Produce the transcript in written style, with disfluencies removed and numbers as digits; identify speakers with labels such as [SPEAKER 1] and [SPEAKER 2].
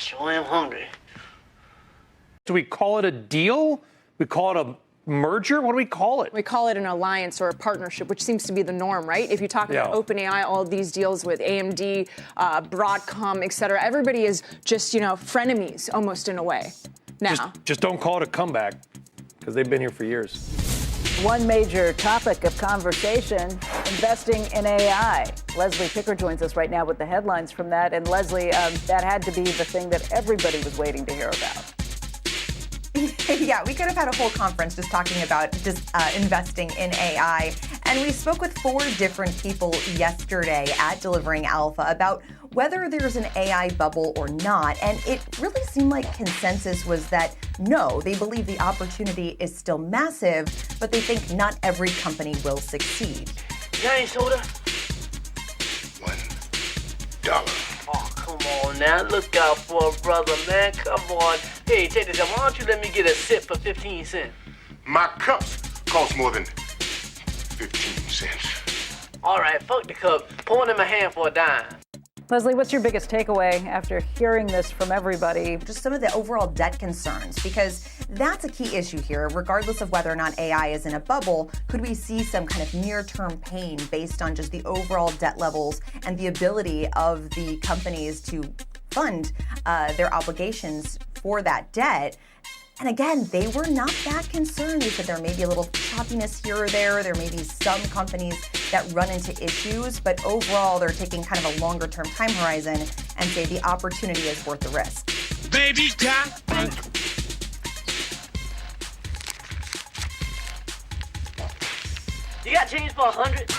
[SPEAKER 1] sure am hungry.
[SPEAKER 2] Do we call it a deal? We call it a merger? What do we call it?
[SPEAKER 3] We call it an alliance or a partnership, which seems to be the norm, right? If you talk about OpenAI, all of these deals with AMD, Broadcom, et cetera, everybody is just, frenemies almost in a way now.
[SPEAKER 2] Just don't call it a comeback, because they've been here for years.
[SPEAKER 4] One major topic of conversation, investing in AI. Leslie Picker joins us right now with the headlines from that. And Leslie, that had to be the thing that everybody was waiting to hear about.
[SPEAKER 5] Yeah, we could have had a whole conference just talking about investing in AI. And we spoke with 4 different people yesterday at Delivering Alpha about whether there's an AI bubble or not. And it really seemed like consensus was that no, they believe the opportunity is still massive, but they think not every company will succeed.
[SPEAKER 1] Giant soda?
[SPEAKER 6] $1.
[SPEAKER 1] Oh, come on now. Look out for a brother, man. Come on. Hey, check this out. Why don't you let me get a sip for 15 cents?
[SPEAKER 6] My cups cost more than 15 cents.
[SPEAKER 1] All right, fuck the cup. Pour it in my hand for a dime.
[SPEAKER 4] Leslie, what's your biggest takeaway after hearing this from everybody?
[SPEAKER 5] Just some of the overall debt concerns, because that's a key issue here. Regardless of whether or not AI is in a bubble, could we see some kind of near-term pain based on just the overall debt levels and the ability of the companies to fund their obligations for that debt? And again, they were not that concerned. They said there may be a little choppiness here or there. There may be some companies that run into issues, but overall, they're taking kind of a longer-term time horizon and say the opportunity is worth the risk.
[SPEAKER 7] Baby got.
[SPEAKER 1] You got change for 100?